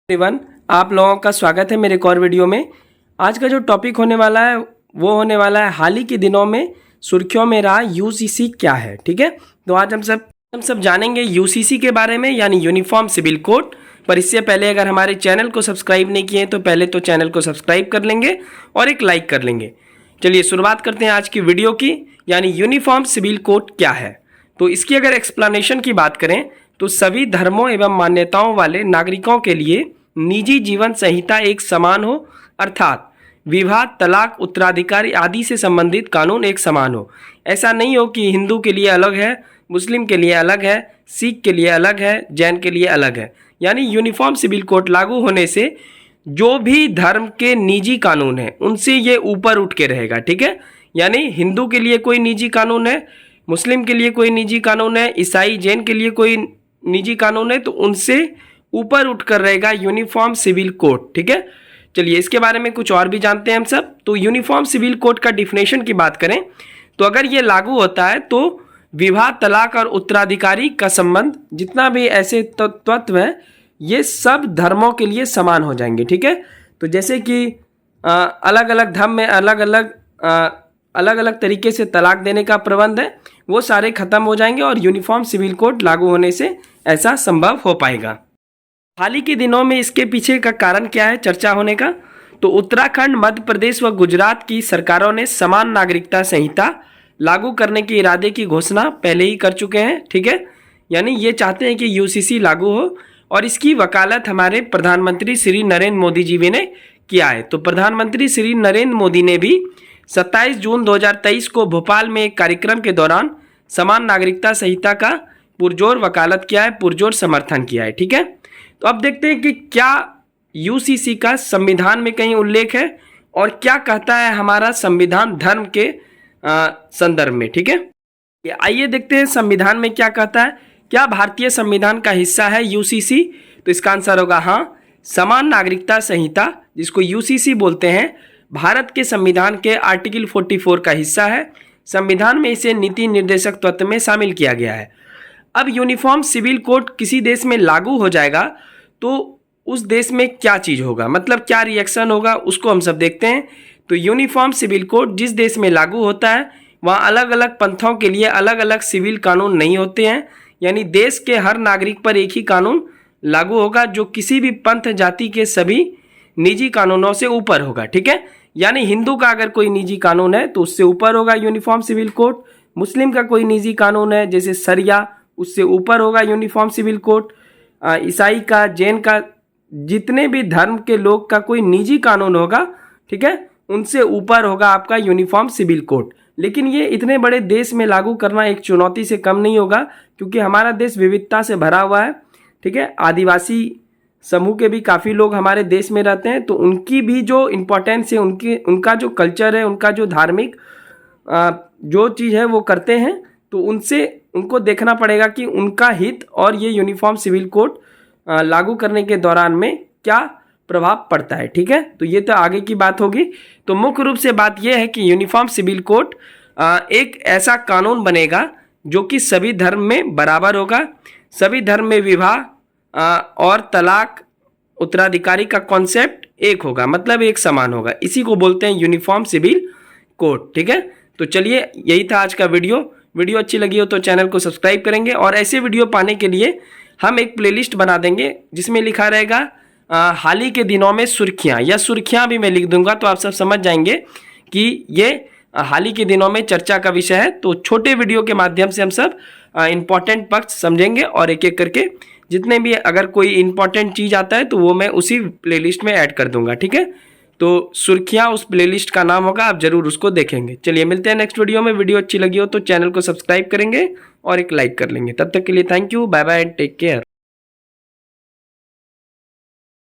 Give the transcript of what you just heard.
Everyone, आप लोगों का स्वागत है मेरे एक और वीडियो में। आज का जो टॉपिक होने वाला है वो होने वाला है हाल ही के दिनों में सुर्खियों में रहा यूसीसी क्या है। ठीक है, तो आज हम सब जानेंगे यूसीसी के बारे में, यानी यूनिफॉर्म सिविल कोड। पर इससे पहले अगर हमारे चैनल को सब्सक्राइब नहीं किए तो पहले तो चैनल को सब्सक्राइब कर लेंगे और एक लाइक कर लेंगे। चलिए शुरुआत करते हैं आज की वीडियो की, यानी यूनिफॉर्म सिविल कोड क्या है। तो इसकी अगर एक्सप्लेनेशन की बात करें तो सभी धर्मों एवं मान्यताओं वाले नागरिकों के लिए निजी जीवन संहिता एक समान हो, अर्थात विवाह, तलाक, उत्तराधिकारी आदि से संबंधित कानून एक समान हो। ऐसा नहीं हो कि हिंदू के लिए अलग है, मुस्लिम के लिए अलग है, सिख के लिए अलग है, जैन के लिए अलग है। यानी यूनिफॉर्म सिविल कोड लागू होने से जो भी धर्म के निजी कानून हैं उनसे ये ऊपर उठ के रहेगा। ठीक है, यानी हिंदू के लिए कोई निजी कानून है, मुस्लिम के लिए कोई निजी कानून है, ईसाई जैन के लिए कोई निजी कानून है, तो उनसे ऊपर उठकर रहेगा यूनिफॉर्म सिविल कोड। ठीक है, चलिए इसके बारे में कुछ और भी जानते हैं हम सब। तो यूनिफॉर्म सिविल कोड का डिफिनेशन की बात करें तो अगर ये लागू होता है तो विवाह, तलाक और उत्तराधिकारी का संबंध, जितना भी ऐसे तत्व हैं, ये सब धर्मों के लिए समान हो जाएंगे। ठीक है, तो जैसे कि अलग अलग धर्म में अलग अलग तरीके से तलाक देने का प्रबंध है, वो सारे खत्म हो जाएंगे और यूनिफॉर्म सिविल कोड लागू होने से ऐसा संभव हो पाएगा। हाल ही के दिनों में इसके पीछे का कारण क्या है चर्चा होने का, तो उत्तराखंड, मध्य प्रदेश व गुजरात की सरकारों ने समान नागरिकता संहिता लागू करने के इरादे की घोषणा पहले ही कर चुके हैं। ठीक है, यानी ये चाहते हैं कि यूसीसी लागू हो और इसकी वकालत हमारे प्रधानमंत्री श्री नरेंद्र मोदी जी ने किया है। तो प्रधानमंत्री श्री नरेंद्र मोदी ने भी 27 जून 2023 को भोपाल में एक कार्यक्रम के दौरान समान नागरिकता संहिता का पुरजोर वकालत किया है, पुरजोर समर्थन किया है। ठीक है, तो अब देखते हैं कि क्या यूसीसी का संविधान में कहीं उल्लेख है और क्या कहता है हमारा संविधान धर्म के संदर्भ में। ठीक है, आइए देखते हैं संविधान में क्या कहता है। क्या भारतीय संविधान का हिस्सा है यूसीसी? तो इसका आंसर होगा हाँ। समान नागरिकता संहिता, जिसको यूसीसी बोलते हैं, भारत के संविधान के आर्टिकल 44 का हिस्सा है। संविधान में इसे नीति निर्देशक तत्व में शामिल किया गया है। अब यूनिफॉर्म सिविल कोड किसी देश में लागू हो जाएगा तो उस देश में क्या चीज़ होगा, मतलब क्या रिएक्शन होगा, उसको हम सब देखते हैं। तो यूनिफॉर्म सिविल कोड जिस देश में लागू होता है वहाँ अलग अलग पंथों के लिए अलग अलग सिविल कानून नहीं होते हैं, यानी देश के हर नागरिक पर एक ही कानून लागू होगा जो किसी भी पंथ जाति के सभी निजी कानूनों से ऊपर होगा। ठीक है, यानी हिंदू का अगर कोई निजी कानून है तो उससे ऊपर होगा यूनिफॉर्म सिविल कोड, मुस्लिम का कोई निजी कानून है जैसे शरिया, उससे ऊपर होगा यूनिफॉर्म सिविल कोड, ईसाई का, जैन का, जितने भी धर्म के लोग का कोई निजी कानून होगा, ठीक है, उनसे ऊपर होगा आपका यूनिफॉर्म सिविल कोड। लेकिन ये इतने बड़े देश में लागू करना एक चुनौती से कम नहीं होगा, क्योंकि हमारा देश विविधता से भरा हुआ है। ठीक है, आदिवासी समूह के भी काफ़ी लोग हमारे देश में रहते हैं, तो उनकी भी जो इम्पोर्टेंस है, उनका जो कल्चर है, उनका जो धार्मिक जो चीज़ है वो करते हैं, तो उनको देखना पड़ेगा कि उनका हित और ये यूनिफॉर्म सिविल कोड लागू करने के दौरान में क्या प्रभाव पड़ता है। ठीक है, तो ये तो आगे की बात होगी। तो मुख्य रूप से बात यह है कि यूनिफॉर्म सिविल कोड एक ऐसा कानून बनेगा जो कि सभी धर्म में बराबर होगा, सभी धर्म में विवाह और तलाक, उत्तराधिकारी का कॉन्सेप्ट एक होगा, मतलब एक समान होगा। इसी को बोलते हैं यूनिफॉर्म सिविल कोड। ठीक है, तो चलिए यही था आज का वीडियो अच्छी लगी हो तो चैनल को सब्सक्राइब करेंगे और ऐसे वीडियो पाने के लिए हम एक प्लेलिस्ट बना देंगे जिसमें लिखा रहेगा हाल ही के दिनों में सुर्खियाँ, या सुर्खियाँ भी मैं लिख दूंगा, तो आप सब समझ जाएंगे कि ये हाल ही के दिनों में चर्चा का विषय है। तो छोटे वीडियो के माध्यम से हम सब इम्पॉर्टेंट पक्ष समझेंगे और एक एक करके जितने भी अगर कोई इम्पॉर्टेंट चीज़ आता है तो वो मैं उसी प्लेलिस्ट में ऐड कर दूंगा। ठीक है, तो सुर्खियाँ उस प्लेलिस्ट का नाम होगा, आप जरूर उसको देखेंगे। चलिए मिलते हैं नेक्स्ट वीडियो में। वीडियो अच्छी लगी हो तो चैनल को सब्सक्राइब करेंगे और एक लाइक कर लेंगे। तब तक के लिए thank you, bye bye and take care.